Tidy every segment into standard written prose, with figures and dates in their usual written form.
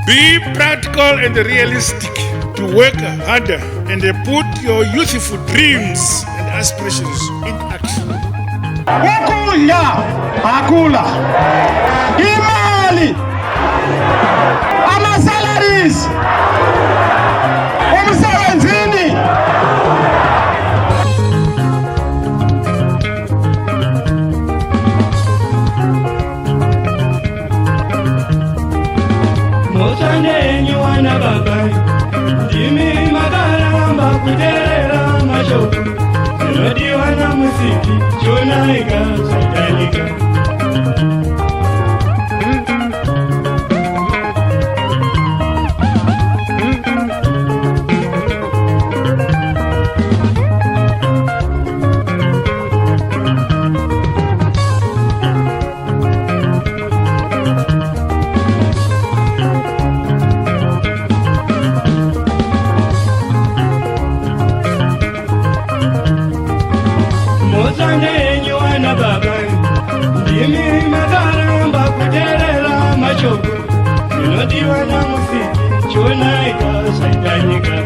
Be practical and realistic to work harder and put your youthful dreams and aspirations in action. Ukuya akula imali ama-salaries umsebenzini. Mosanenyu wana baba ndimi makaramba kuterera mashoko zinodiwa na musiki chonaika satanika. Mosanenyu wana baba ndimi makaramba kuterera mashoko zinodiwa na musiki chonaika satanika.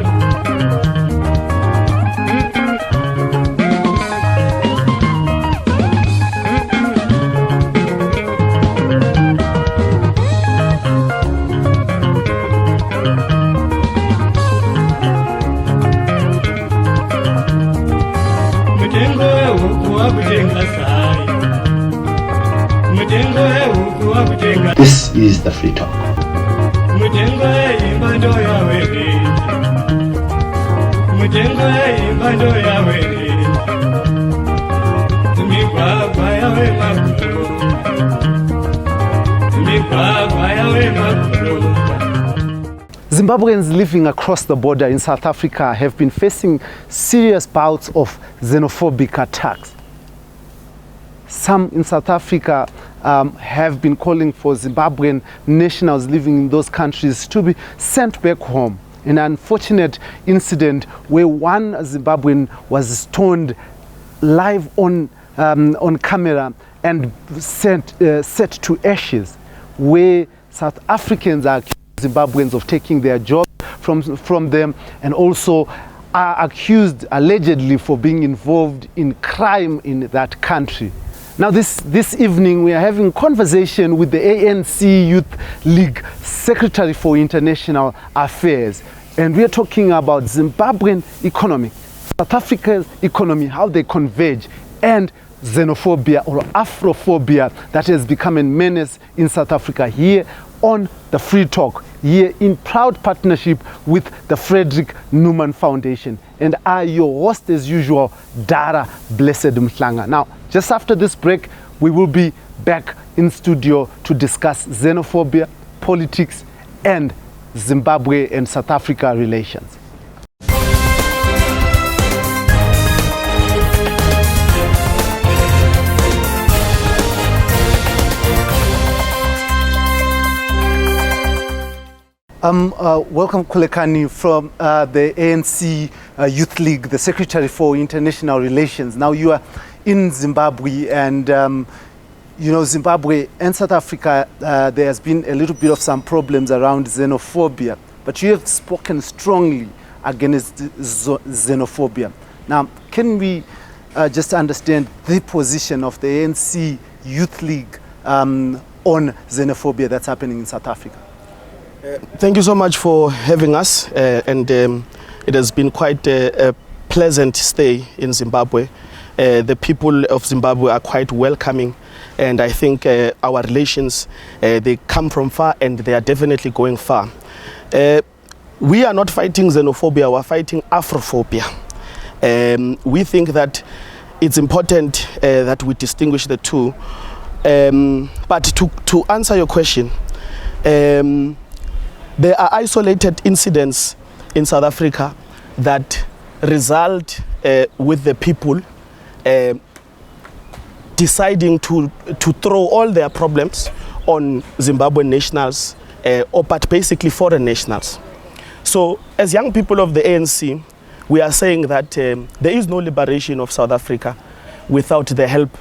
This is the Free Talk. Zimbabweans living across the border in South Africa have been facing serious bouts of xenophobic attacks. Some in South Africa have been calling for Zimbabwean nationals living in those countries to be sent back home. An unfortunate incident where one Zimbabwean was stoned live on camera and set to ashes, where South Africans are accusing Zimbabweans of taking their jobs from them, and also are accused allegedly for being involved in crime in that country. Now this evening we are having conversation with the ANC Youth League Secretary for International Affairs, and we are talking about Zimbabwean economy, South Africa's economy, how they converge, and xenophobia or Afrophobia that has become a menace in South Africa, here on the Free Talk, here in proud partnership with the Frederick Newman Foundation. And I, your host as usual, Dara Blessed Mhlanga. Now, just after this break, we will be back in studio to discuss xenophobia, politics, and Zimbabwe and South Africa relations. Welcome, Kulekani, from the ANC Youth League, the Secretary for International Relations. Now you are in Zimbabwe, and you know, Zimbabwe and South Africa, there has been a little bit of some problems around xenophobia, but you have spoken strongly against xenophobia. Now, can we just understand the position of the ANC Youth League on xenophobia that's happening in South Africa? Thank you so much for having us, and it has been quite a pleasant stay in Zimbabwe. The people of Zimbabwe are quite welcoming, and I think our relations, they come from far, and they are definitely going far. We are not fighting xenophobia, we are fighting Afrophobia. We think that it's important that we distinguish the two. But to answer your question, there are isolated incidents in South Africa that result with the people deciding to throw all their problems on Zimbabwean nationals, but basically foreign nationals. So as young people of the ANC, we are saying that there is no liberation of South Africa without the help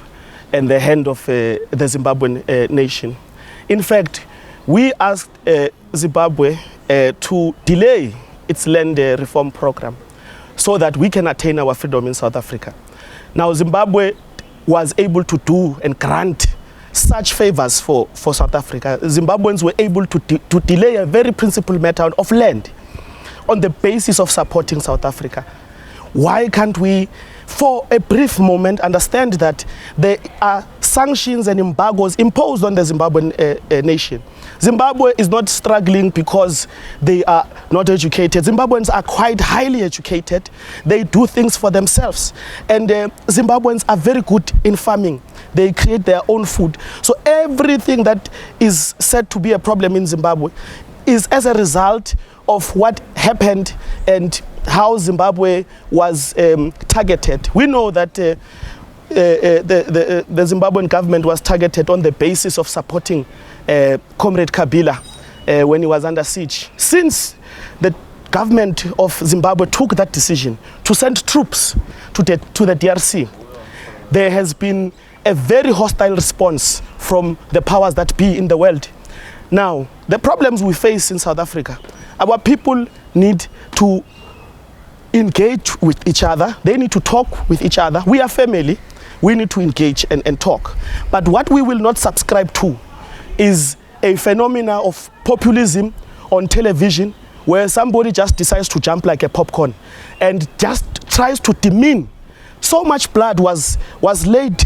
and the hand of the Zimbabwean nation. In fact, we asked Zimbabwe to delay its land reform program so that we can attain our freedom in South Africa. Now, Zimbabwe was able to do and grant such favors for South Africa. Zimbabweans were able to delay a very principal matter of land on the basis of supporting South Africa. Why can't we, for a brief moment, understand that there are sanctions and embargoes imposed on the Zimbabwean nation? Zimbabwe is not struggling because they are not educated. Zimbabweans are quite highly educated. They do things for themselves. And Zimbabweans are very good in farming. They create their own food. So everything that is said to be a problem in Zimbabwe is as a result of what happened and how Zimbabwe was targeted. We know that the Zimbabwean government was targeted on the basis of supporting Comrade Kabila when he was under siege. Since the government of Zimbabwe took that decision to send troops to the DRC, there has been a very hostile response from the powers that be in the world. Now, the problems we face in South Africa, our people need to engage with each other. They need to talk with each other. We are family. We need to engage and talk. But what we will not subscribe to is a phenomena of populism on television where somebody just decides to jump like a popcorn and just tries to demean. So much blood was laid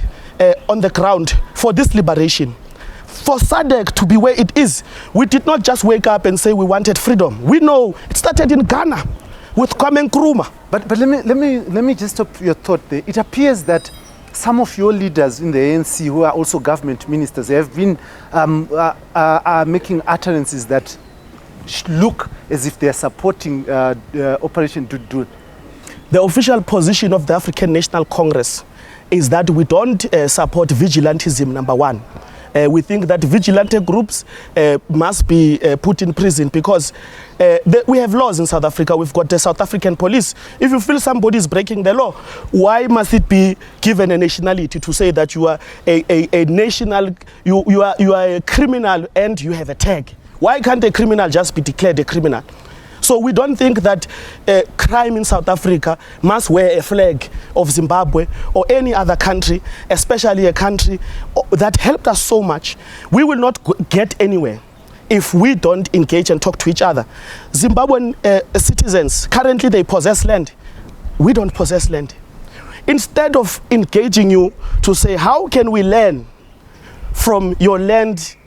on the ground for this liberation. For SADC to be where it is, we did not just wake up and say we wanted freedom. We know it started in Ghana with Kwame Nkrumah. But let me just stop your thought there. It appears that some of your leaders in the ANC, who are also government ministers, have been are making utterances that look as if they are supporting Operation Dudu. The official position of the African National Congress is that we don't support vigilantism, number one. We think that vigilante groups must be put in prison because we have laws in South Africa. We've got the South African police. If you feel somebody is breaking the law, why must it be given a nationality to say that you are a national, you are a criminal and you have a tag? Why can't a criminal just be declared a criminal? So we don't think that crime in South Africa must wear a flag of Zimbabwe or any other country, especially a country that helped us so much. We will not get anywhere if we don't engage and talk to each other. Zimbabwean citizens, currently they possess land. We don't possess land. Instead of engaging you to say, how can we learn from your land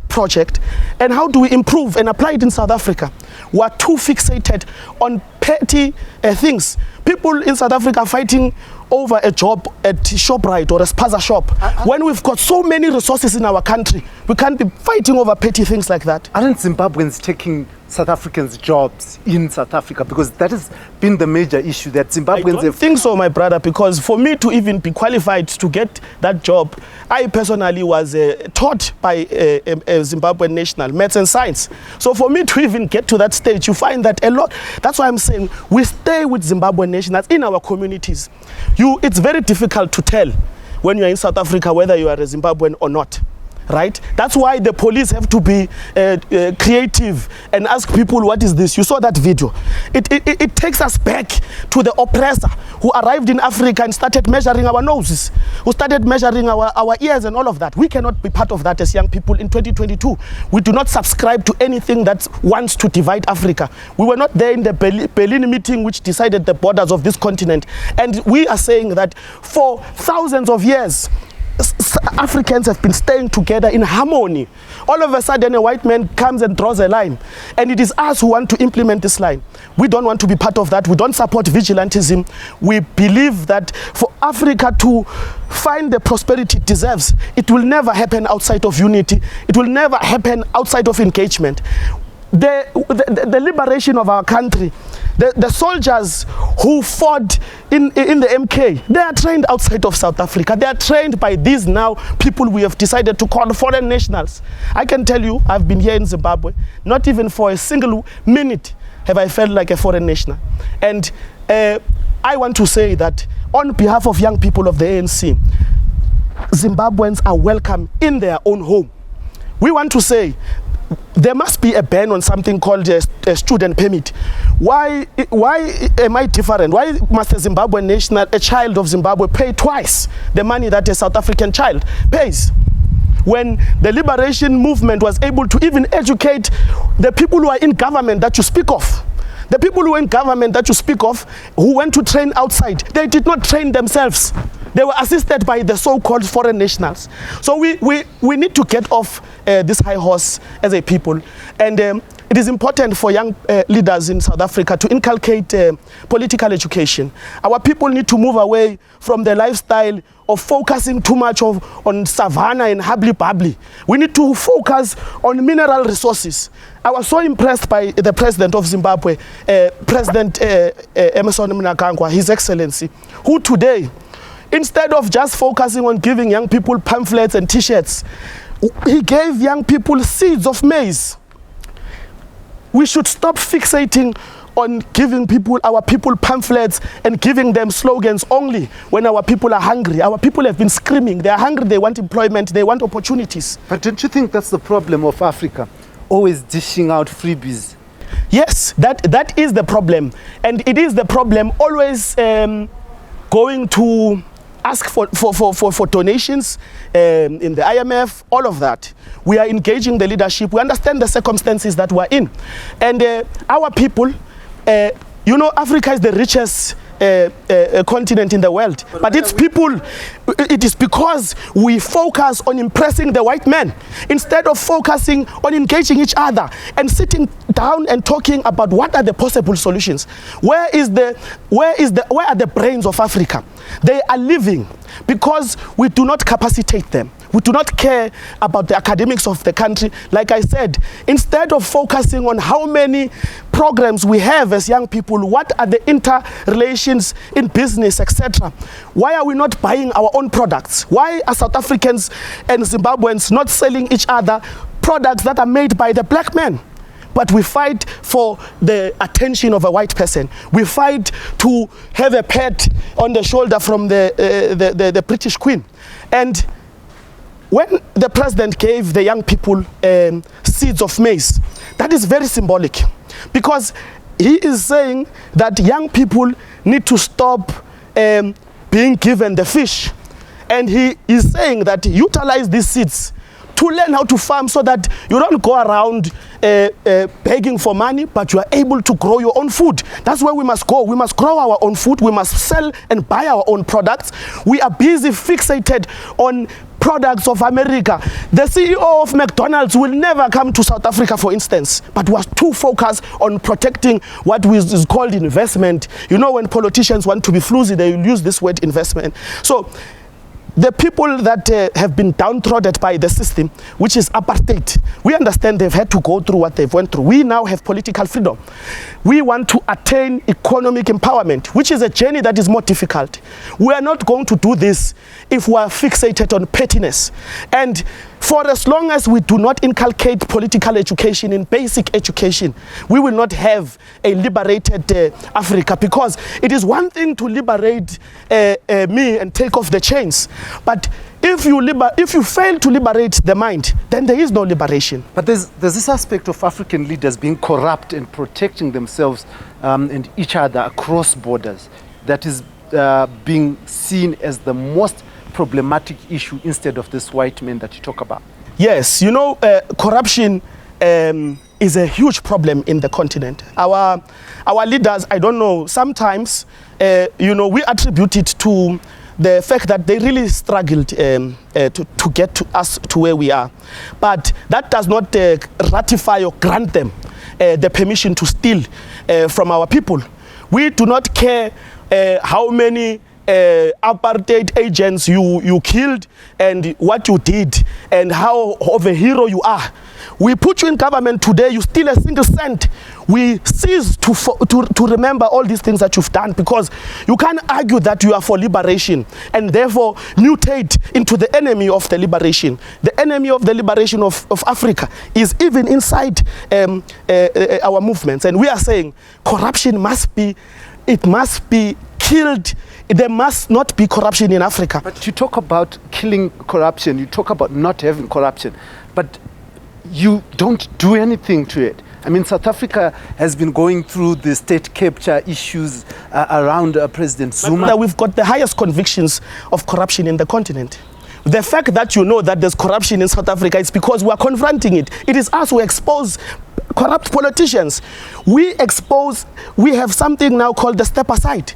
project and how do we improve and apply it in South Africa? We are too fixated on petty things. People in South Africa are fighting over a job at ShopRite or a spaza shop. When we've got so many resources in our country, we can't be fighting over petty things like that. Aren't Zimbabweans taking South Africans' jobs in South Africa? Because that has been the major issue that Zimbabweans I don't think so, my brother, because for me to even be qualified to get that job, I personally was taught by a Zimbabwean national, maths and science. So for me to even get to that stage, you find that a lot. That's why I'm saying we stay with Zimbabwean nationals in our communities. It's very difficult to tell when you're in South Africa whether you are a Zimbabwean or not. Right? That's why the police have to be creative and ask people, what is this? You saw that video. It takes us back to the oppressor who arrived in Africa and started measuring our noses, who started measuring our ears and all of that. We cannot be part of that as young people in 2022. We do not subscribe to anything that wants to divide Africa. We were not there in the Berlin meeting which decided the borders of this continent. And we are saying that for thousands of years, Africans have been staying together in harmony. All of a sudden a white man comes and draws a line, and it is us who want to implement this line. We don't want to be part of that. We don't support vigilantism. We believe that for Africa to find the prosperity it deserves, it will never happen outside of unity. It will never happen outside of engagement. The liberation of our country, the soldiers who fought in the MK, they are trained outside of South Africa. They are trained by these now people we have decided to call foreign nationals. I can tell you, I've been here in Zimbabwe, not even for a single minute have I felt like a foreign national. And I want to say that on behalf of young people of the ANC, Zimbabweans are welcome in their own home. We want to say there must be a ban on something called a student permit. Why am I different? Why must a Zimbabwean national, a child of Zimbabwe, pay twice the money that a South African child pays? When the liberation movement was able to even educate the people who are in government that you speak of. The people who are in government that you speak of, who went to train outside, they did not train themselves. They were assisted by the so-called foreign nationals. So we need to get off this high horse as a people. And it is important for young leaders in South Africa to inculcate political education. Our people need to move away from the lifestyle of focusing too much on savannah and hubbly-bubbly. We need to focus on mineral resources. I was so impressed by the president of Zimbabwe, President Emmerson Mnangagwa, His Excellency, who today, instead of just focusing on giving young people pamphlets and t-shirts, he gave young people seeds of maize. We should stop fixating on giving our people pamphlets and giving them slogans only when our people are hungry. Our people have been screaming. They are hungry, they want employment, they want opportunities. But don't you think that's the problem of Africa? Always dishing out freebies. Yes, that is the problem. And it is the problem always going to ask for donations in the IMF, all of that. We are engaging the leadership. We understand the circumstances that we're in. And our people, you know, Africa is the richest continent in the world. But its people, it is because we focus on impressing the white man instead of focusing on engaging each other and sitting down and talking about what are the possible solutions. Where are the brains of Africa? They are living because we do not capacitate them. We do not care about the academics of the country. Like I said, instead of focusing on how many programs we have as young people, what are the interrelations in business, etc. Why are we not buying our own products? Why are South Africans and Zimbabweans not selling each other products that are made by the black man? But we fight for the attention of a white person. We fight to have a pat on the shoulder from the British Queen. And when the president gave the young people seeds of maize, that is very symbolic, because he is saying that young people need to stop being given the fish. And he is saying that utilize these seeds to learn how to farm so that you don't go around begging for money, but you are able to grow your own food. That's where we must go. We must grow our own food. We must sell and buy our own products. We are busy fixated on products of America. The CEO of McDonald's will never come to South Africa, for instance, but was too focused on protecting what is called investment. You know, when politicians want to be floozy, they will use this word investment. So the people that have been downtrodden by the system, which is apartheid, we understand they've had to go through what they've went through. We now have political freedom. We want to attain economic empowerment, which is a journey that is more difficult. We are not going to do this if we are fixated on pettiness. And for as long as we do not inculcate political education in basic education, we will not have a liberated Africa, because it is one thing to liberate me and take off the chains. But if you fail to liberate the mind, then there is no liberation. But there's this aspect of African leaders being corrupt and protecting themselves and each other across borders that is being seen as the most problematic issue instead of this white man that you talk about. Yes, you know, corruption is a huge problem in the continent. Our leaders, I don't know, sometimes, you know, we attribute it to the fact that they really struggled to get to us to where we are. But that does not ratify or grant them the permission to steal from our people. We do not care how many apartheid agents you killed and what you did and how of a hero you are. We put you in government today, you steal a single cent. We cease to remember all these things that you've done, because you can't argue that you are for liberation and therefore mutate into the enemy of the liberation. The enemy of the liberation of Africa is even inside our movements. And we are saying corruption must be killed. There must not be corruption in Africa. But you talk about killing corruption, you talk about not having corruption, but you don't do anything to it. I mean, South Africa has been going through the state capture issues around President Zuma. That we've got the highest convictions of corruption in the continent. The fact that you know that there's corruption in South Africa is because we are confronting it. It is us who expose corrupt politicians. We have something now called the step aside,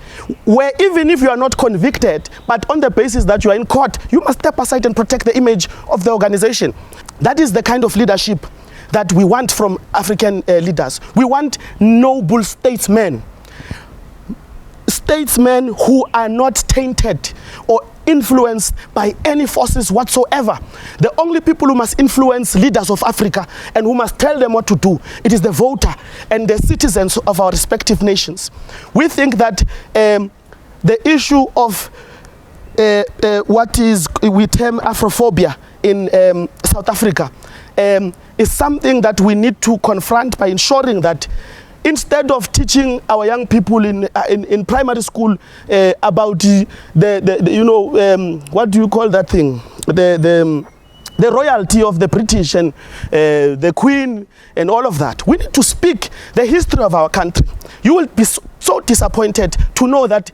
where even if you are not convicted, but on the basis that you are in court, you must step aside and protect the image of the organization. That is the kind of leadership that we want from African leaders. We want noble statesmen. Statesmen who are not tainted or influenced by any forces whatsoever. The only people who must influence leaders of Africa and who must tell them what to do, it is the voter and the citizens of our respective nations. We think that the issue of what we term Afrophobia in South Africa is something that we need to confront by ensuring that instead of teaching our young people in primary school about what do you call that thing, the royalty of the British and the Queen and all of that, we need to speak the history of our country. You will be so disappointed to know that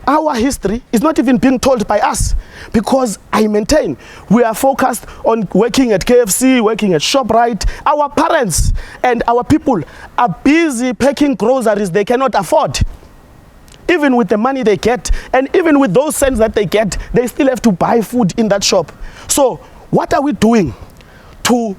our history is not even being told by us, because I maintain we are focused on working at KFC, working at ShopRite. Our parents and our people are busy packing groceries they cannot afford. Even with the money they get, and even with those cents that they get, they still have to buy food in that shop. So what are we doing to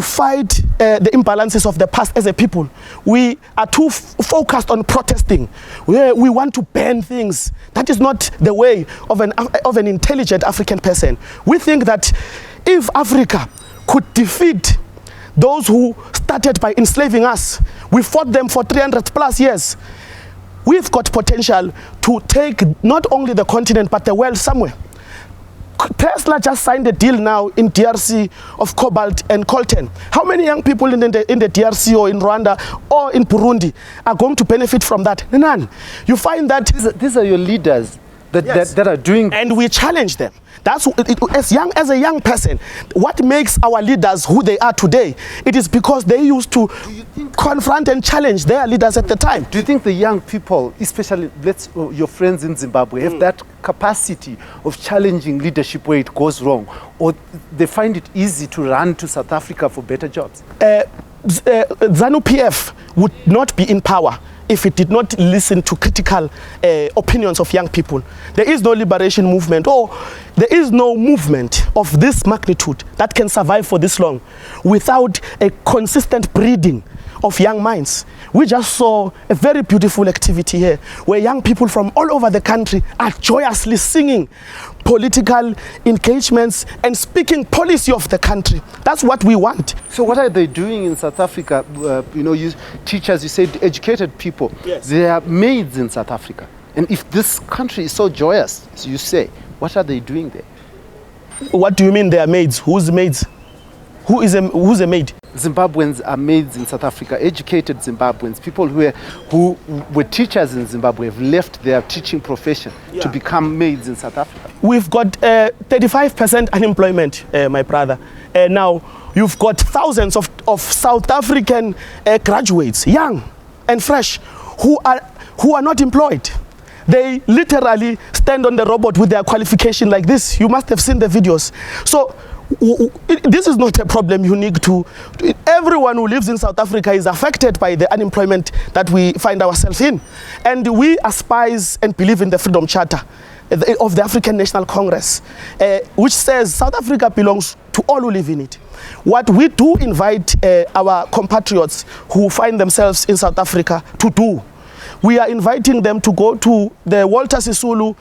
fight the imbalances of the past as a people? We are too focused on protesting. We want to ban things. That is not the way of an intelligent African person. We think that if Africa could defeat those who started by enslaving us, we fought them for 300 plus years, we've got potential to take not only the continent but the world somewhere. Tesla just signed a deal now in DRC of cobalt and coltan. How many young people in the DRC or in Rwanda or in Burundi are going to benefit from that? None. You find that these are your leaders that are doing, and we challenge them. That's as a young person, what makes our leaders who they are today? It is because they used to confront and challenge their leaders at the time. Do you think the young people, especially your friends in Zimbabwe, have that capacity of challenging leadership where it goes wrong, or they find it easy to run to South Africa for better jobs? ZANU-PF would not be in power if it did not listen to critical opinions of young people. There is no liberation movement, or there is no movement of this magnitude that can survive for this long without a consistent breeding of young minds. We just saw a very beautiful activity here where young people from all over the country are joyously singing political engagements and speaking policy of the country. That's what we want. So what are they doing in South Africa? You teachers, you said educated people. Yes. They are maids in South Africa. And if this country is so joyous, as you say, what are they doing there? What do you mean they are maids? Who's maids? Who's a maid? Zimbabweans are maids in South Africa, educated Zimbabweans, people who were teachers in Zimbabwe have left their teaching profession to become maids in South Africa. We've got 35% unemployment, my brother. Now, you've got thousands of South African graduates, young and fresh, who are not employed. They literally stand on the robot with their qualification like this. You must have seen the videos. So this is not a problem unique to everyone who lives in South Africa is affected by the unemployment that we find ourselves in. And we aspire and believe in the Freedom Charter of the African National Congress, which says South Africa belongs to all who live in it. What we do invite our compatriots who find themselves in South Africa to do, we are inviting them to go to the Walter Sisulu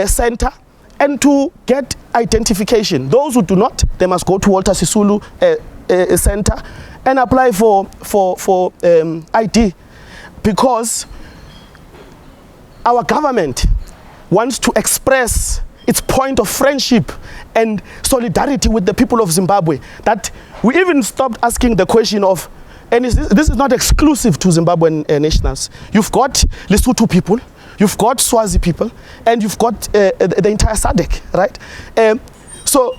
Center and to get identification. Those who do not, they must go to Walter Sisulu Center and apply for ID, because our government wants to express its point of friendship and solidarity with the people of Zimbabwe. That we even stopped asking the question of, and this is not exclusive to Zimbabwean nationals. You've got Lesotho people, you've got Swazi people, and you've got the entire SADC, right? So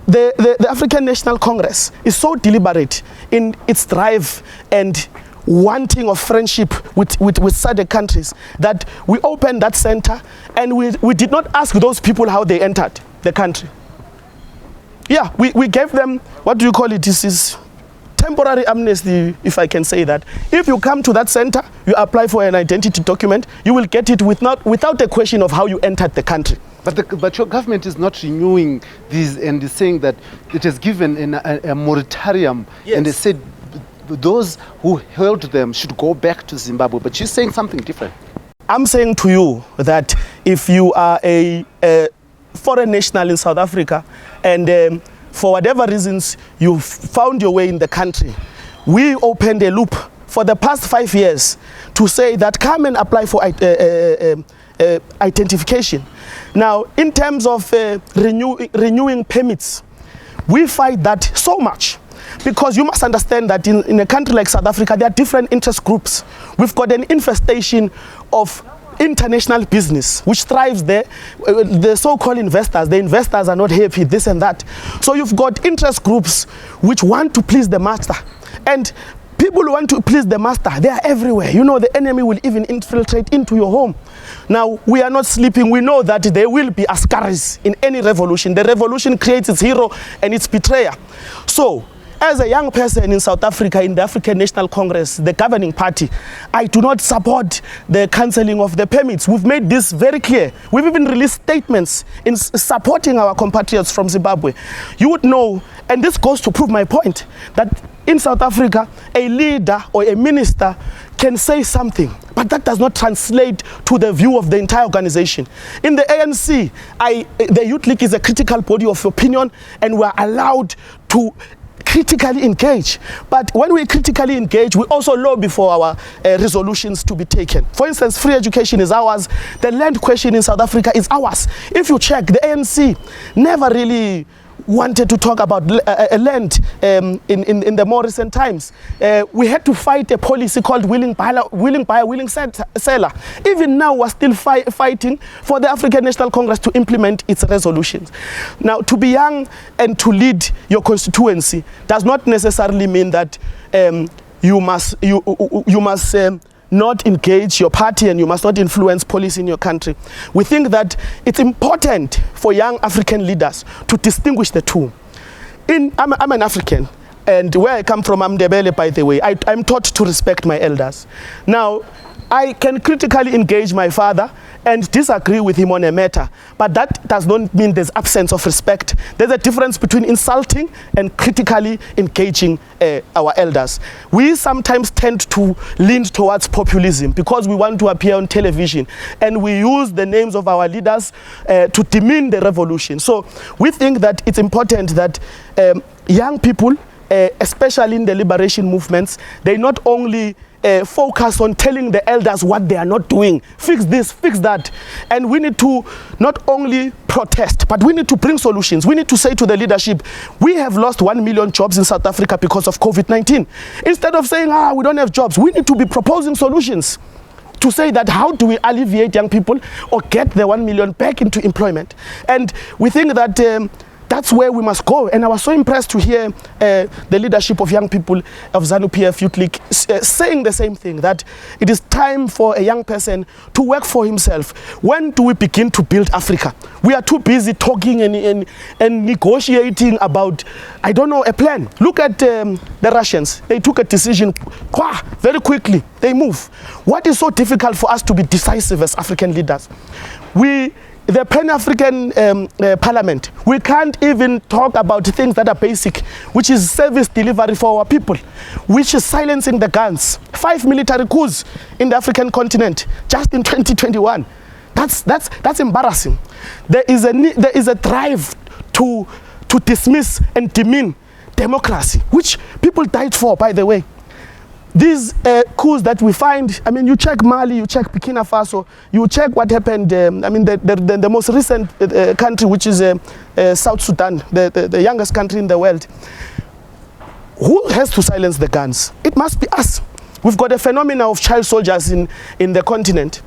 the African National Congress is so deliberate in its drive and wanting of friendship with SADC countries that we opened that center, and we did not ask those people how they entered the country. Yeah, we gave them, what do you call it? This is temporary amnesty, if I can say that. If you come to that center, you apply for an identity document, you will get it without a question of how you entered the country. But your government is not renewing these, and is saying that it has given a moratorium, yes. And they said those who held them should go back to Zimbabwe. But you're saying something different. I'm saying to you that if you are a foreign national in South Africa and for whatever reasons you found your way in the country, we opened a loop for the past 5 years to say that come and apply for identification. Now, in terms of renewing permits, we fight that so much. Because you must understand that in a country like South Africa, there are different interest groups. We've got an infestation of international business which thrives there. The so-called investors, the investors are not happy, this and that. So you've got interest groups which want to please the master. And people who want to please the master, they are everywhere. You know, the enemy will even infiltrate into your home. Now, we are not sleeping. We know that there will be askaris in any revolution. The revolution creates its hero and its betrayer. So, as a young person in South Africa, in the African National Congress, the governing party, I do not support the cancelling of the permits. We've made this very clear. We've even released statements in supporting our compatriots from Zimbabwe. You would know, and this goes to prove my point, that in South Africa, a leader or a minister can say something, but that does not translate to the view of the entire organization. In the ANC, the Youth League is a critical body of opinion, and we're allowed to critically engage. But when we critically engage, we also lobby for our resolutions to be taken. For instance, free education is ours. The land question in South Africa is ours. If you check, the ANC never really wanted to talk about land in the more recent times. We had to fight a policy called willing buyer, willing seller. Even now, we're still fighting for the African National Congress to implement its resolutions. Now, to be young and to lead your constituency does not necessarily mean that you must not engage your party and you must not influence policy in your country. We think that it's important for young African leaders to distinguish the two. I'm an African, and where I come from, I'm Ndebele, by the way. I'm taught to respect my elders. Now, I can critically engage my father and disagree with him on a matter, but that does not mean there's absence of respect. There's a difference between insulting and critically engaging our elders. We sometimes tend to lean towards populism because we want to appear on television, and we use the names of our leaders to demean the revolution. So we think that it's important that young people, especially in the liberation movements, they not only focus on telling the elders what they are not doing. Fix this, fix that. And we need to not only protest, but we need to bring solutions. We need to say to the leadership, we have lost 1 million jobs in South Africa because of COVID-19. Instead of saying, we don't have jobs, we need to be proposing solutions to say that how do we alleviate young people or get the 1 million back into employment. And we think that that's where we must go. And I was so impressed to hear the leadership of young people of ZANU-PF Youth League saying the same thing, that it is time for a young person to work for himself. When do we begin to build Africa? We are too busy talking and negotiating about, I don't know, a plan. Look at the Russians. They took a decision very quickly. They move. What is so difficult for us to be decisive as African leaders? The Pan-African Parliament, we can't even talk about things that are basic, which is service delivery for our people, which is silencing the guns. 5 military coups in the African continent just in 2021. That's embarrassing. There is a drive to dismiss and demean democracy, which people died for, by the way. These coups that we find, I mean, you check Mali, you check Burkina Faso, you check what happened, the most recent country, which is South Sudan, the youngest country in the world. Who has to silence the guns? It must be us. We've got a phenomenon of child soldiers in the continent.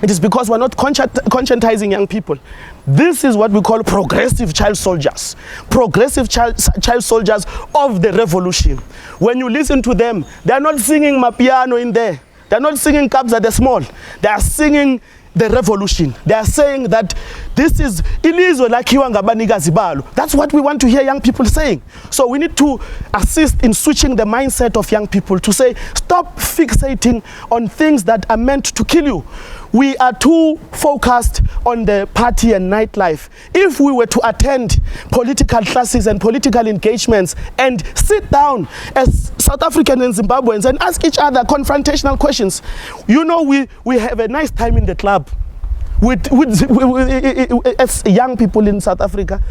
It is because we're not conscientizing young people. This is what we call progressive child soldiers. Progressive child soldiers of the revolution. When you listen to them, they are not singing Mapiano in there. They are not singing Kabza the Small. They are singing the revolution. They are saying that this is ilizwe lakhiwa ngabanikazi balo. That's what we want to hear young people saying. So we need to assist in switching the mindset of young people to say, stop fixating on things that are meant to kill you. We are too focused on the party and nightlife. If we were to attend political classes and political engagements and sit down as South Africans and Zimbabweans and ask each other confrontational questions, you know, we have a nice time in the club as young people in South Africa.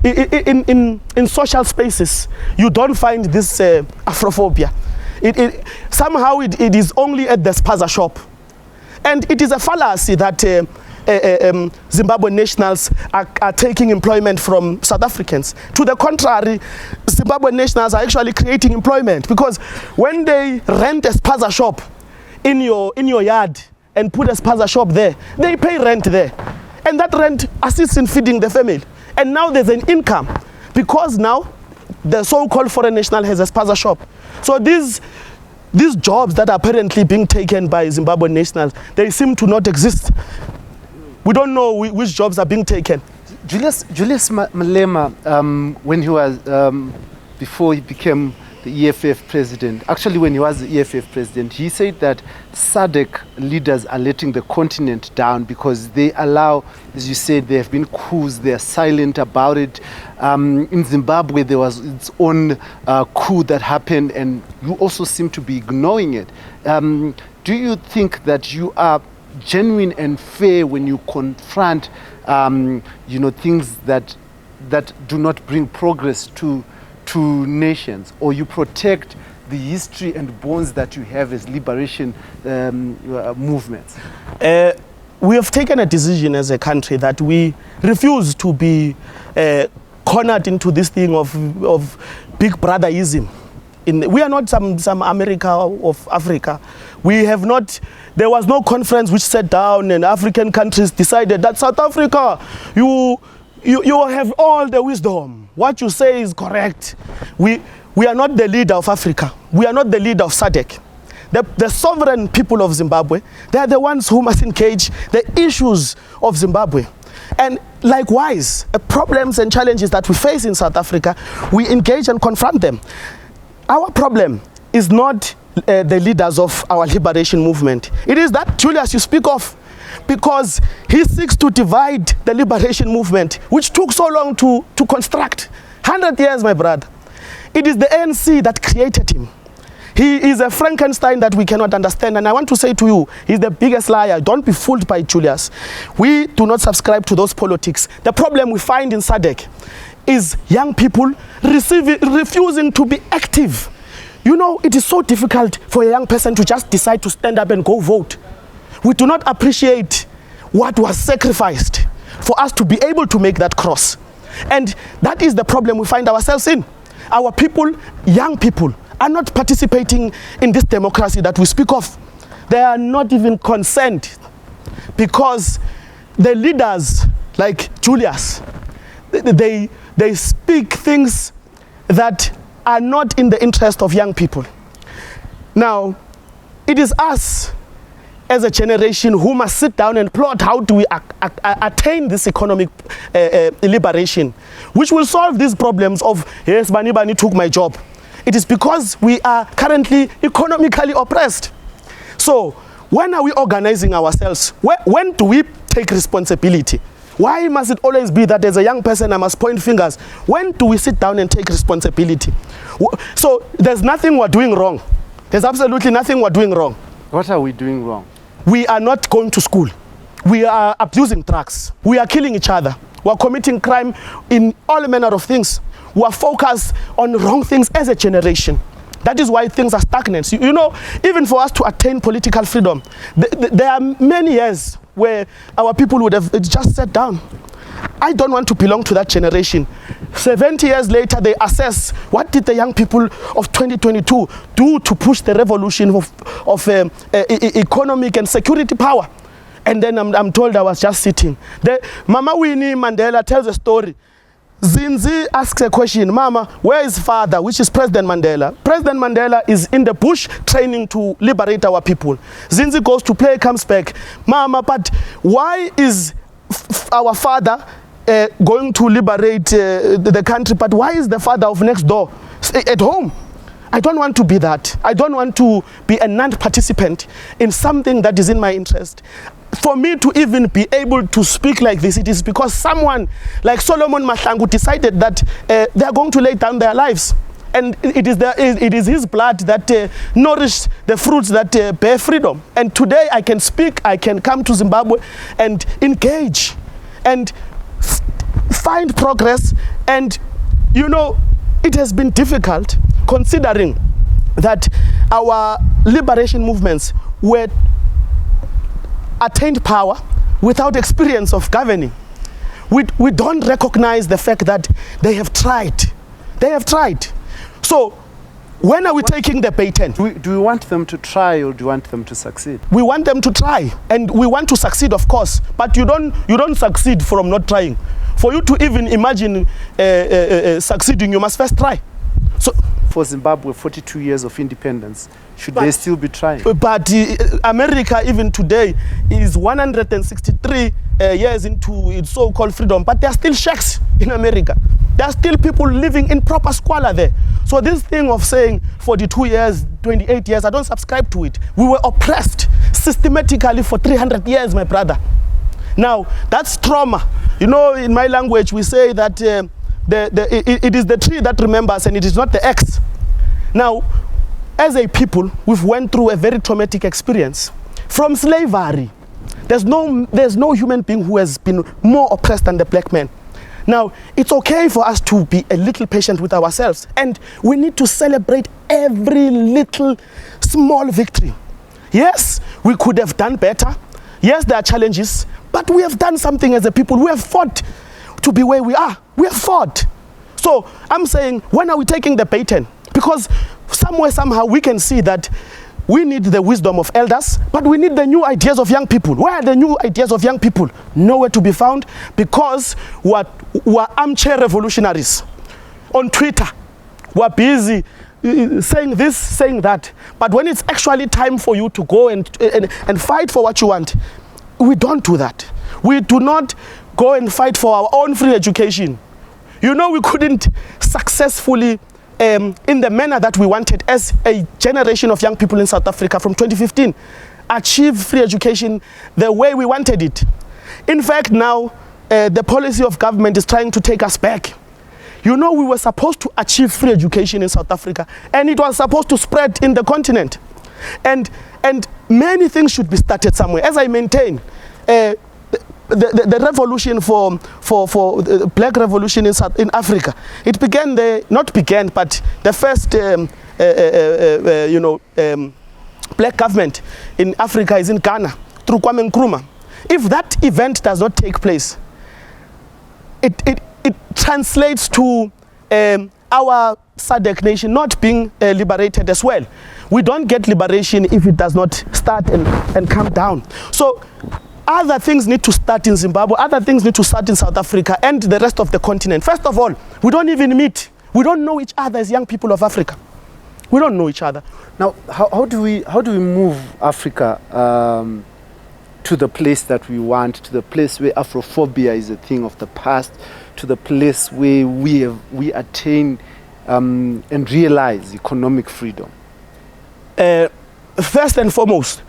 In social spaces, you don't find this Afrophobia. Somehow it is only at the spaza shop. And it is a fallacy that Zimbabwean nationals are taking employment from South Africans. To the contrary, Zimbabwean nationals are actually creating employment, because when they rent a spaza shop in your yard and put a spaza shop there, they pay rent there. And that rent assists in feeding the family. And now there's an income, because now the so-called foreign national has a spaza shop. So these jobs that are apparently being taken by Zimbabwean nationals, they seem to not exist. We don't know which jobs are being taken. Julius Malema, when he was, before he became the EFF president, actually when he was the EFF president, he said that SADC leaders are letting the continent down because they allow, as you said, there have been coups, they are silent about it. In Zimbabwe, there was its own coup that happened, and you also seem to be ignoring it. Do you think that you are genuine and fair when you confront, things that do not bring progress to nations, or you protect the history and bonds that you have as liberation movements? We have taken a decision as a country that we refuse to be cornered into this thing of big brotherism. We are not some America of Africa. We have not. There was no conference which sat down and African countries decided that South Africa, you have all the wisdom. What you say is correct. We are not the leader of Africa. We are not the leader of SADC. The sovereign people of Zimbabwe, they are the ones who must engage the issues of Zimbabwe. And likewise, problems and challenges that we face in South Africa, we engage and confront them. Our problem is not the leaders of our liberation movement. It is that Julius you speak of, because he seeks to divide the liberation movement, which took so long to construct. 100 years, my brother. It is the ANC that created him. He is a Frankenstein that we cannot understand. And I want to say to you, he's the biggest liar. Don't be fooled by Julius. We do not subscribe to those politics. The problem we find in SADC is young people refusing to be active. You know, it is so difficult for a young person to just decide to stand up and go vote. We do not appreciate what was sacrificed for us to be able to make that cross. And that is the problem we find ourselves in. Our people, young people, are not participating in this democracy that we speak of. They are not even concerned, because the leaders like Julius, they speak things that are not in the interest of young people. Now, it is us as a generation who must sit down and plot how do we attain this economic liberation, which will solve these problems of, yes, Bani took my job. It is because we are currently economically oppressed. So when are we organizing ourselves? When do we take responsibility? Why must it always be that as a young person I must point fingers? When do we sit down and take responsibility? So there's nothing we're doing wrong. There's absolutely nothing we're doing wrong. What are we doing wrong? We are not going to school. We are abusing drugs. We are killing each other. We are committing crime in all manner of things. We are focused on wrong things as a generation. That is why things are stagnant. You know, even for us to attain political freedom, there are many years where our people would have just sat down. I don't want to belong to that generation. 70 years later, they assess what did the young people of 2022 do to push the revolution of economic and security power. And then I'm told I was just sitting. Mama Winnie Mandela tells a story. Zinzi asks a question, Mama, where is father, which is President Mandela? President Mandela is in the bush training to liberate our people. Zinzi goes to play, comes back. Mama, but why is our father going to liberate the country, but why is the father of next door at home? I don't want to be that. I don't want to be a non-participant in something that is in my interest. For me to even be able to speak like this, it is because someone like Solomon Mahlangu decided that they are going to lay down their lives. And it is his blood that nourished the fruits that bear freedom. And today I can speak, I can come to Zimbabwe and engage and find progress. And you know, it has been difficult considering that our liberation movements were attained power without experience of governing. We don't recognize the fact that they have tried. They have tried. So when are we taking the patent? Do we want them to try, or do you want them to succeed? We want them to try, and we want to succeed, of course. But you don't succeed from not trying. For you to even imagine succeeding, you must first try. So for Zimbabwe, 42 years of independence, should they still be trying? But America, even today, is 163 years into its so-called freedom. But there are still sheikhs in America. There are still people living in proper squalor there. So this thing of saying 42 years, 28 years, I don't subscribe to it. We were oppressed systematically for 300 years, my brother. Now, that's trauma. You know, in my language, we say that it is the tree that remembers and it is not the axe. Now, as a people, we've went through a very traumatic experience. From slavery, there's no human being who has been more oppressed than the black man. Now, it's okay for us to be a little patient with ourselves, and we need to celebrate every little small victory. Yes, we could have done better. Yes, there are challenges, but we have done something as a people. We have fought to be where we are. We have fought. So I'm saying, when are we taking the baton? Because somewhere, somehow, we can see that we need the wisdom of elders, but we need the new ideas of young people. Where are the new ideas of young people? Nowhere to be found, because we're armchair revolutionaries. On Twitter, we're busy saying this, saying that. But when it's actually time for you to go and fight for what you want, we don't do that. We do not go and fight for our own free education. You know, we couldn't successfully in the manner that we wanted as a generation of young people in South Africa from 2015 achieve free education the way we wanted it. In fact, now the policy of government is trying to take us back. You know, we were supposed to achieve free education in South Africa, and it was supposed to spread in the continent. And many things should be started somewhere. As I maintain, the revolution for the black revolution in Africa, it began there, not began, but the first black government in Africa is in Ghana through Kwame Nkrumah. If that event does not take place, it translates to our SADC nation not being liberated as well. We don't get liberation if it does not start and come down. So other things need to start in Zimbabwe, other things need to start in South Africa and the rest of the continent. First of all, we don't even meet. We don't know each other as young people of Africa. We don't know each other. Now, how do we move Africa to the place that we want, to the place where Afrophobia is a thing of the past, to the place where we attain and realize economic freedom? First and foremost,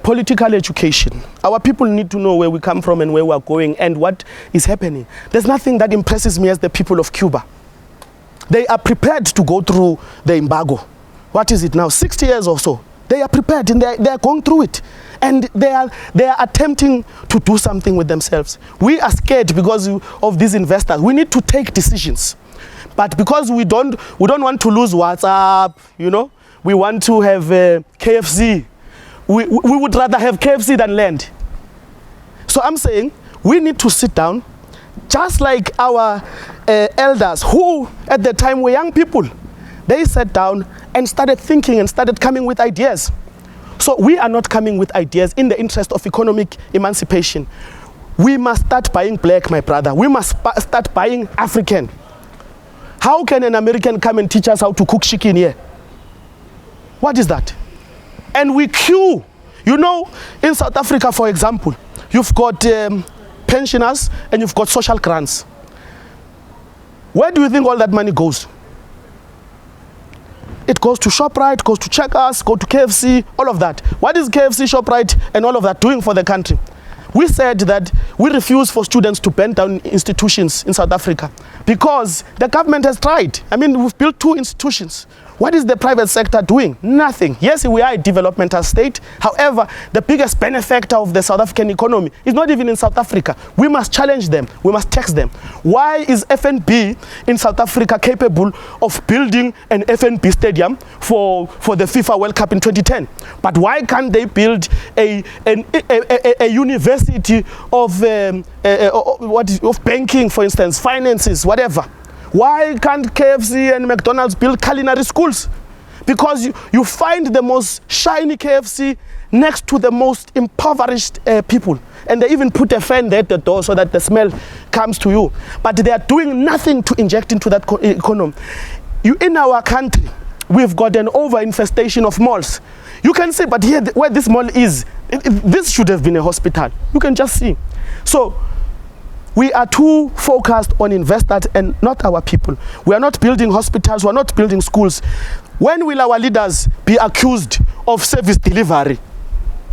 political education. Our people need to know where we come from and where we are going and what is happening. There's nothing that impresses me as the people of Cuba. They are prepared to go through the embargo. What is it now? 60 years or so. They are prepared and they are going through it. And they are attempting to do something with themselves. We are scared because of these investors. We need to take decisions. But because we don't want to lose WhatsApp, you know, we want to have KFC. We would rather have KFC than land. So I'm saying we need to sit down, just like our elders who at the time were young people. They sat down and started thinking and started coming with ideas. So we are not coming with ideas in the interest of economic emancipation. We must start buying black, my brother. We must start buying African. How can an American come and teach us how to cook chicken here? What is that? And we queue. You know, in South Africa, for example, you've got pensioners and you've got social grants. Where do you think all that money goes? It goes to ShopRite, goes to Checkers, goes to KFC, all of that. What is KFC, ShopRite, and all of that doing for the country? We said that we refuse for students to burn down institutions in South Africa because the government has tried. I mean, we've built 2 institutions. What is the private sector doing? Nothing. Yes, we are a developmental state. However, the biggest benefactor of the South African economy is not even in South Africa. We must challenge them. We must tax them. Why is FNB in South Africa capable of building an FNB stadium for the FIFA World Cup in 2010? But why can't they build a university of banking, for instance, finances, whatever? Why can't KFC and McDonald's build culinary schools? Because you find the most shiny KFC next to the most impoverished people. And they even put a fan there at the door so that the smell comes to you. But they are doing nothing to inject into that economy. In our country, we've got an over-infestation of malls. You can see, but here where this mall is, this should have been a hospital. You can just see. So, we are too focused on investors and not our people. We are not building hospitals, we are not building schools. When will our leaders be accused of service delivery?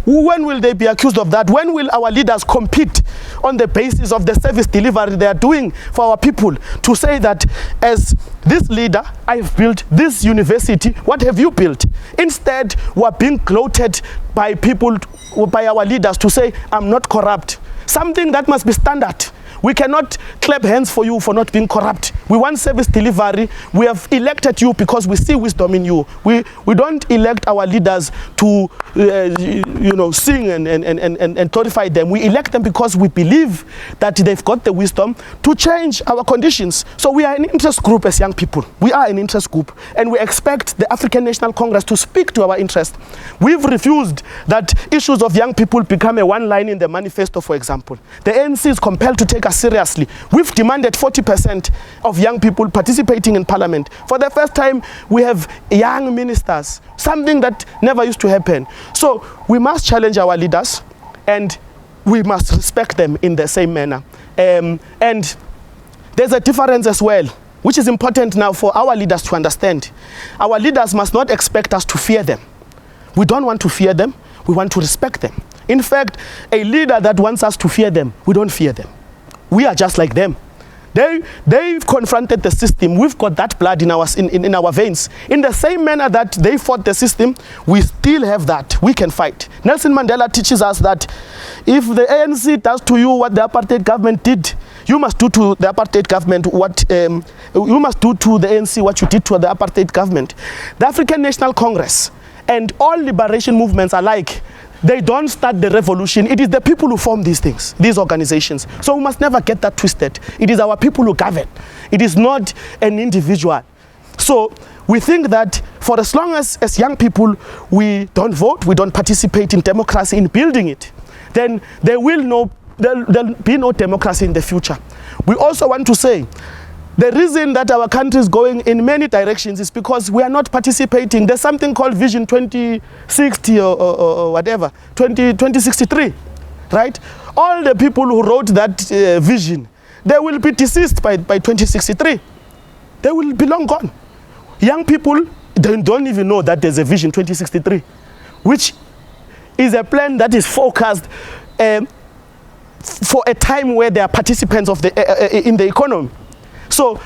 When will they be accused of that? When will our leaders compete on the basis of the service delivery they are doing for our people? To say that as this leader, I have built this university, what have you built? Instead, we are being gloated by people, by our leaders to say, I'm not corrupt. Something that must be standard. We cannot clap hands for you for not being corrupt. We want service delivery. We have elected you because we see wisdom in you. We don't elect our leaders to sing and glorify them. We elect them because we believe that they've got the wisdom to change our conditions. So we are an interest group as young people. We are an interest group, and we expect the African National Congress to speak to our interest. We've refused that issues of young people become a one line in the manifesto, for example. The ANC is compelled to take us seriously. We've demanded 40% of young people participating in parliament. For the first time, we have young ministers, something that never used to happen. So we must challenge our leaders and we must respect them in the same manner. And there's a difference as well, which is important now for our leaders to understand. Our leaders must not expect us to fear them. We don't want to fear them. We want to respect them. In fact, a leader that wants us to fear them, we don't fear them. We are just like them. They've confronted the system. We've got that blood in our veins. In the same manner that they fought the system, we still have that. We can fight. Nelson Mandela teaches us that if the ANC does to you what the apartheid government did, you must do to the apartheid government you must do to the ANC what you did to the apartheid government. The African National Congress and all liberation movements alike, they don't start the revolution. It is the people who form these things, these organizations. So we must never get that twisted. It is our people who govern. It is not an individual. So we think that for as long as young people, we don't vote, we don't participate in democracy, in building it, then there'll be no democracy in the future. We also want to say, the reason that our country is going in many directions is because we are not participating. There's something called Vision 2060 or whatever, 2063, right? All the people who wrote that vision, they will be deceased by 2063. They will be long gone. Young people, they don't even know that there's a Vision 2063, which is a plan that is focused for a time where they are participants of in the economy. So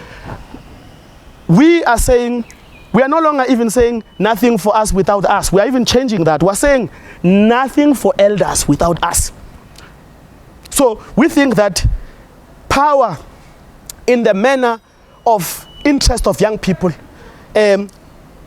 we are saying, we are no longer even saying nothing for us without us. We are even changing that. We're saying nothing for elders without us. So we think that power in the manner of interest of young people,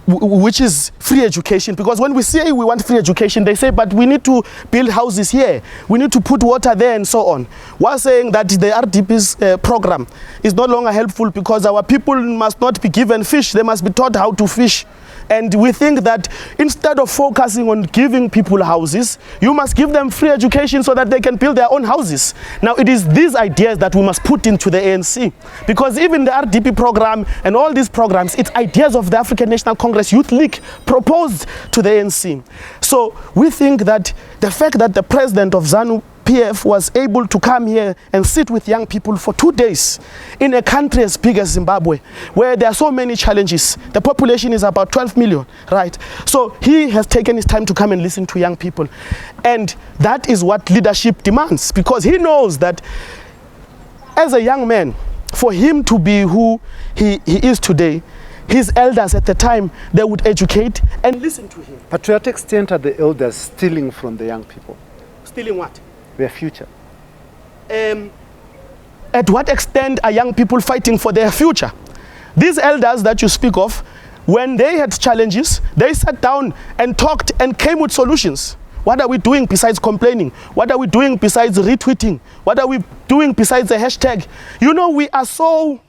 which is free free education, because when we say we want free education, they say, but we need to build houses here, we need to put water there and so on. We're saying that the RDP's program is no longer helpful because our people must not be given fish, they must be taught how to fish. And we think that instead of focusing on giving people houses, you must give them free education so that they can build their own houses. Now, it is these ideas that we must put into the ANC, because even the RDP program and all these programs, it's ideas of the African National Congress Youth League proposed to the ANC. So we think that the fact that the president of ZANU-PF was able to come here and sit with young people for 2 days in a country as big as Zimbabwe, where there are so many challenges. The population is about 12 million, right? So he has taken his time to come and listen to young people. And that is what leadership demands, because he knows that as a young man, for him to be who he is today, his elders at the time, they would educate and listen to him. But to what extent are the elders stealing from the young people? Stealing what? Their future. At what extent are young people fighting for their future? These elders that you speak of, when they had challenges, they sat down and talked and came with solutions. What are we doing besides complaining? What are we doing besides retweeting? What are we doing besides the hashtag? You know, we are so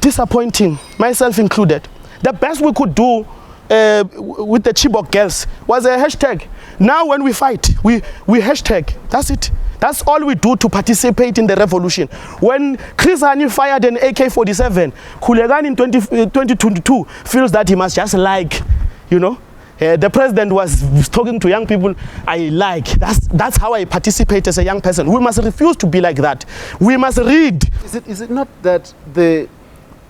disappointing, myself included. The best we could do with the Chibok girls was a hashtag. Now when we fight, we hashtag. That's it. That's all we do to participate in the revolution. When Chris Hani fired an AK-47, Kulegan in 2022 feels that he must just like, you know. The president was talking to young people, I like. That's how I participate as a young person. We must refuse to be like that. We must read. Is it not that the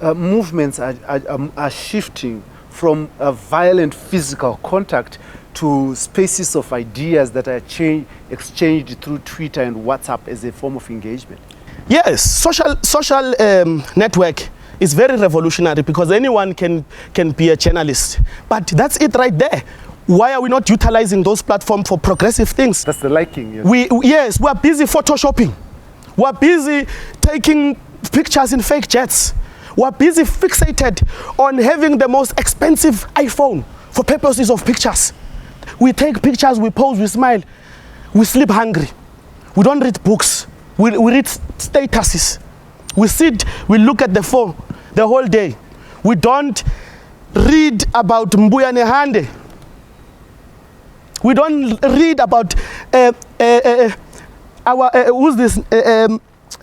movements are shifting from a violent physical contact to spaces of ideas that are exchanged through Twitter and WhatsApp as a form of engagement? Yes, social network is very revolutionary because anyone can be a journalist. But that's it right there. Why are we not utilizing those platforms for progressive things? That's the liking. Yes. Yes, we're busy photoshopping. We're busy taking pictures in fake jets. We're busy fixated on having the most expensive iPhone for purposes of pictures. We take pictures, we pose, we smile. We sleep hungry. We don't read books. We read statuses. We sit, we look at the phone the whole day. We don't read about Mbuya Nehande. We don't read about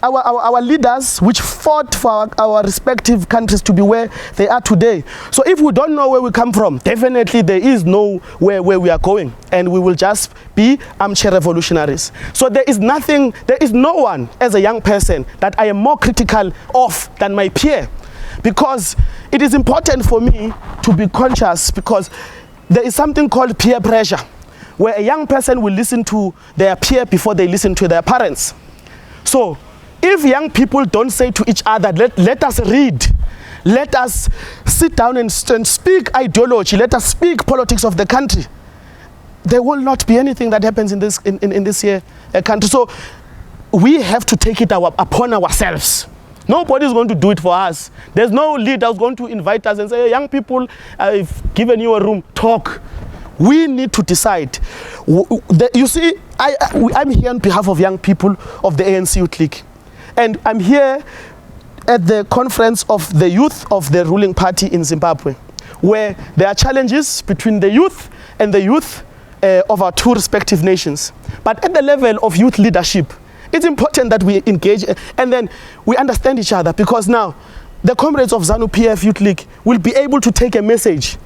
our leaders which fought for our respective countries to be where they are today. So if we don't know where we come from, definitely there is no where we are going, and we will just be armchair revolutionaries. So there is no one as a young person that I am more critical of than my peer, because it is important for me to be conscious, because there is something called peer pressure, where a young person will listen to their peer before they listen to their parents. So if young people don't say to each other, let us read, let us sit down and speak ideology, let us speak politics of the country, there will not be anything that happens in this country. So we have to take it upon ourselves. Nobody is going to do it for us. There's no leader who's going to invite us and say, hey, young people, I've given you a room, talk. We need to decide. You see, I'm here on behalf of young people of the ANC Youth League. And I'm here at the conference of the youth of the ruling party in Zimbabwe, where there are challenges between the youth and the youth of our two respective nations. But at the level of youth leadership, it's important that we engage and then we understand each other, because now the comrades of ZANU-PF Youth League will be able to take a message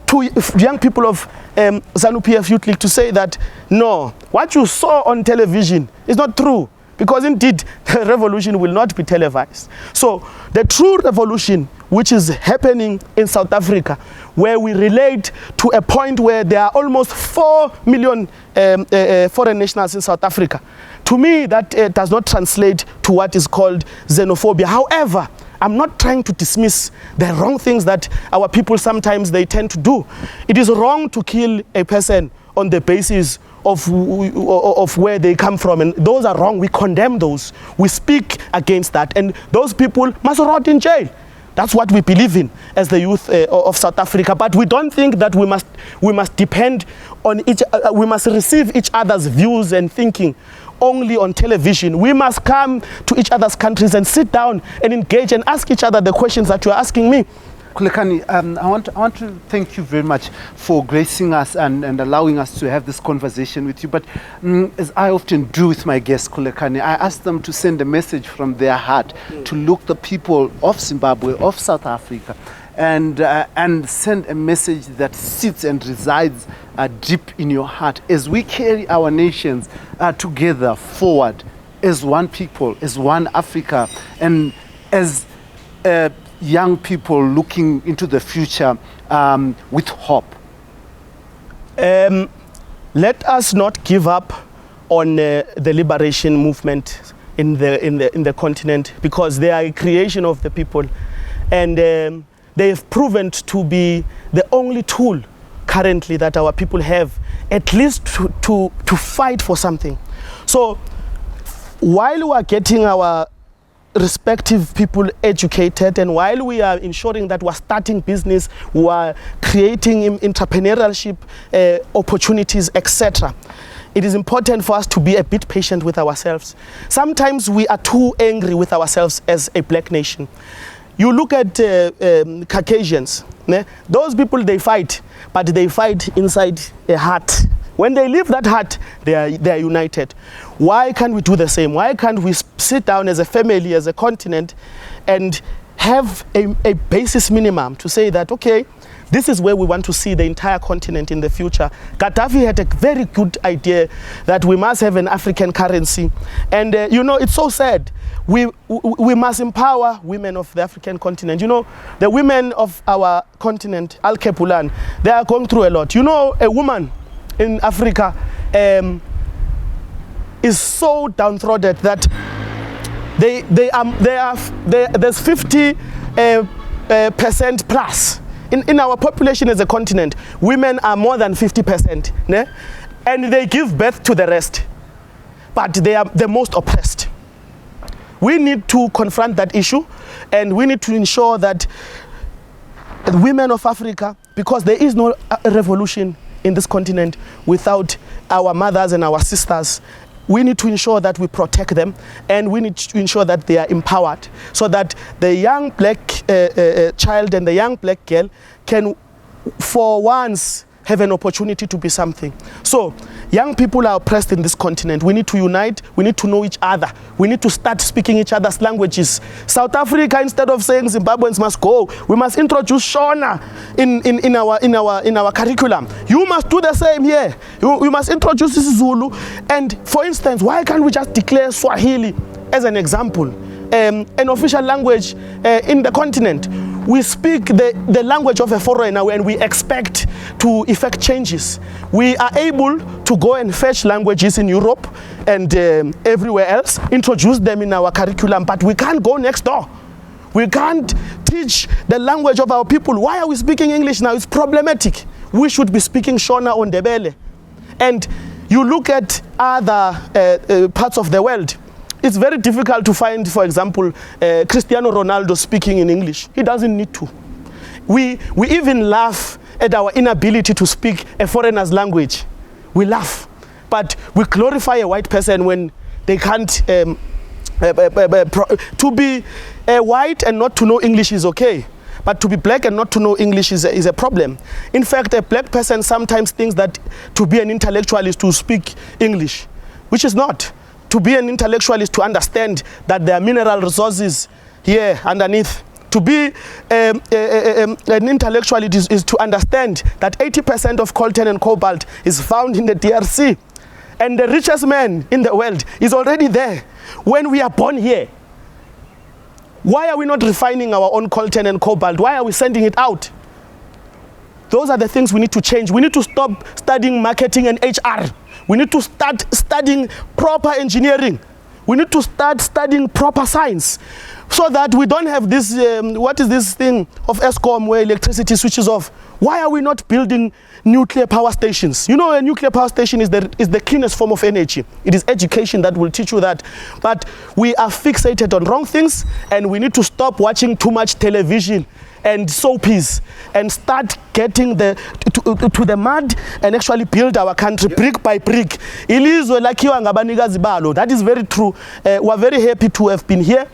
to young people of ZANU-PF Youth League to say that, no, what you saw on television is not true, because indeed the revolution will not be televised. So the true revolution, which is happening in South Africa, where we relate to a point where there are almost 4 million foreign nationals in South Africa, to me that does not translate to what is called xenophobia. However, I'm not trying to dismiss the wrong things that our people sometimes they tend to do. It is wrong to kill a person on the basis of where they come from, and those are wrong. We condemn those. We speak against that, and those people must rot in jail. That's what we believe in as the youth of South Africa. But we don't think that we must depend on we must receive each other's views and thinking only on television. We must come to each other's countries and sit down and engage and ask each other the questions that you're asking me. Kulekani, I want to thank you very much for gracing us and allowing us to have this conversation with you. But as I often do with my guests, Kulekani, I ask them to send a message from their heart to look the people of Zimbabwe, of South Africa, and send a message that sits and resides deep in your heart as we carry our nations together forward as one people, as one Africa, and as young people looking into the future with hope. Let us not give up on the liberation movement in the continent, because they are a creation of the people, and they have proven to be the only tool currently that our people have, at least to fight for something. So while we are getting our respective people educated, and while we are ensuring that we're starting business, we are creating entrepreneurship opportunities, etc., it is important for us to be a bit patient with ourselves. Sometimes we are too angry with ourselves as a black nation. You look at Caucasians, those people, they fight, but they fight inside a hut. When they leave that hut, they are united. Why can't we do the same? Why can't we sit down as a family, as a continent, and have a basis minimum to say that, okay, this is where we want to see the entire continent in the future. Gaddafi had a very good idea that we must have an African currency. And it's so sad. We must empower women of the African continent. The women of our continent, Al Kepulan, they are going through a lot. A woman in Africa is so downtrodden that there's 50% plus in our population as a continent. Women are more than 50%, and they give birth to the rest, but they are the most oppressed. We need to confront that issue, and we need to ensure that the women of Africa, because there is no revolution in this continent without our mothers and our sisters, we need to ensure that we protect them, and we need to ensure that they are empowered, so that the young black child and the young black girl can, for once, have an opportunity to be something. So, young people are oppressed in this continent. We need to unite. We need to know each other. We need to start speaking each other's languages. South Africa, instead of saying Zimbabweans must go, we must introduce Shona in our curriculum. You must do the same here. You must introduce Zulu. And for instance, why can't we just declare Swahili as an example, an official language in the continent? We speak the language of a foreigner, and we expect to effect changes. We are able to go and fetch languages in Europe and everywhere else, introduce them in our curriculum, but we can't go next door. We can't teach the language of our people. Why are we speaking English now? It's problematic. We should be speaking Shona or Ndebele. And you look at other parts of the world, it's very difficult to find, for example, Cristiano Ronaldo speaking in English. He doesn't need to. We even laugh at our inability to speak a foreigner's language. We laugh. But we glorify a white person when they can't. To be white and not to know English is okay. But to be black and not to know English is a problem. In fact, a black person sometimes thinks that to be an intellectual is to speak English, which is not. To be an intellectual is to understand that there are mineral resources here underneath. To be an intellectual is to understand that 80% of coltan and cobalt is found in the DRC. And the richest man in the world is already there when we are born here. Why are we not refining our own coltan and cobalt? Why are we sending it out? Those are the things we need to change. We need to stop studying marketing and HR. We need to start studying proper engineering. We need to start studying proper science so that we don't have this, what is this thing of ESCOM where electricity switches off? Why are we not building nuclear power stations? You know, a nuclear power station is the cleanest form of energy. It is education that will teach you that. But we are fixated on wrong things, and we need to stop watching too much television and soapies and start getting to the mud and actually build our country brick by brick. Ilizwe lakhiwa ngabanikazi balo. That is very true. We are very happy to have been here.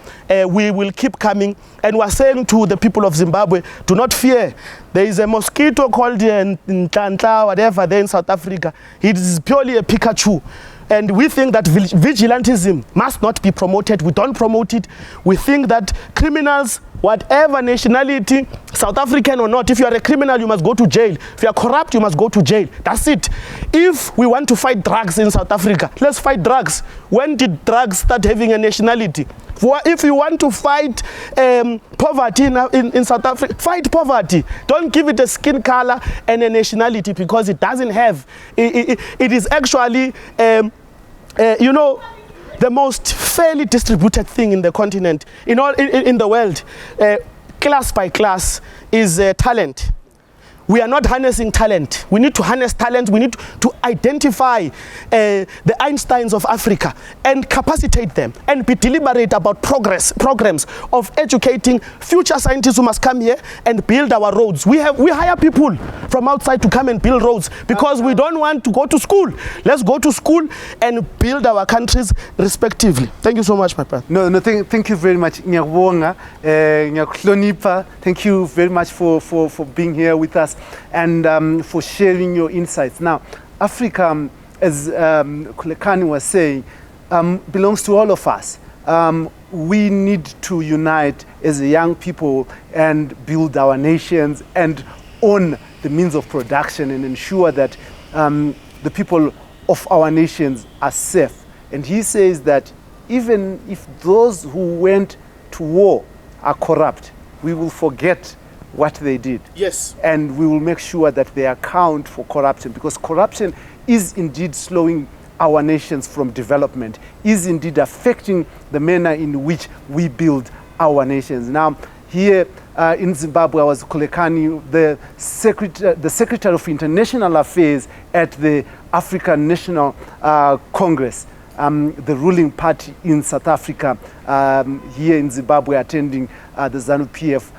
We will keep coming, and we are saying to the people of Zimbabwe, do not fear. There is a mosquito called Ntantla, whatever, there in South Africa. It is purely a Pikachu. And we think that vigilantism must not be promoted. We don't promote it. We think that criminals, whatever nationality, South African or not, if you are a criminal, you must go to jail. If you are corrupt, you must go to jail. That's it. If we want to fight drugs in South Africa, let's fight drugs. When did drugs start having a nationality? If you want to fight poverty in South Africa, fight poverty. Don't give it a skin color and a nationality, because it doesn't have. It is actually, you know, the most fairly distributed thing in the continent, in the world, class by class, is talent. We are not harnessing talent. We need to harness talent. We need to identify the Einsteins of Africa and capacitate them and be deliberate about programs of educating future scientists who must come here and build our roads. We hire people from outside to come and build roads because we don't want to go to school. Let's go to school and build our countries respectively. Thank you so much, my brother. No, thank you very much. Ngiyabonga, ngiyakuhlonipha. Thank you very much for being here with us and for sharing your insights. Now, Africa, as Kulekani was saying, belongs to all of us. We need to unite as a young people and build our nations and own the means of production and ensure that the people of our nations are safe. And he says that even if those who went to war are corrupt, we will forget what they did. Yes. And we will make sure that they account for corruption, because corruption is indeed slowing our nations from development, is indeed affecting the manner in which we build our nations. Now, here in Zimbabwe, I was Kulekani, the Secretary of International Affairs at the African National Congress, the ruling party in South Africa, here in Zimbabwe, attending the ZANU-PF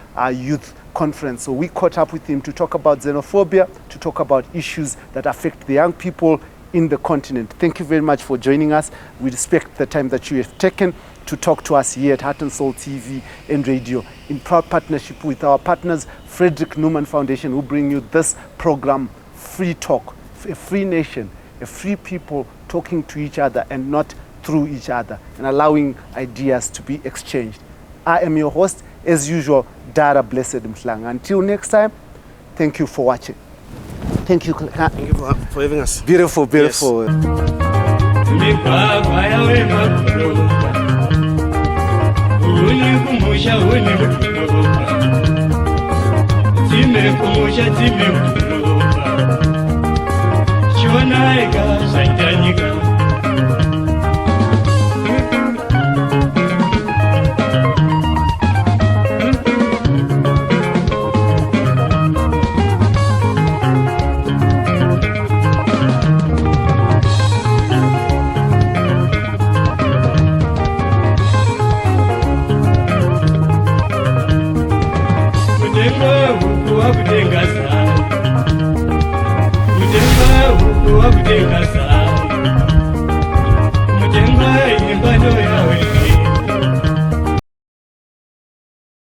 youth conference. So we caught up with him to talk about xenophobia, to talk about issues that affect the young people in the continent. Thank you very much for joining us. We respect the time that you have taken to talk to us here at Heart and Soul TV and Radio, in proud partnership with our partners, Frederick Newman Foundation, who bring you this program, Free Talk, a free nation, a free people talking to each other and not through each other, and allowing ideas to be exchanged. I am your host, as usual, Dara Blessed Mhlanga. Until next time, thank you for watching. Thank you. Thank you for having us. Beautiful, beautiful. Yes. Chona ega saitanyika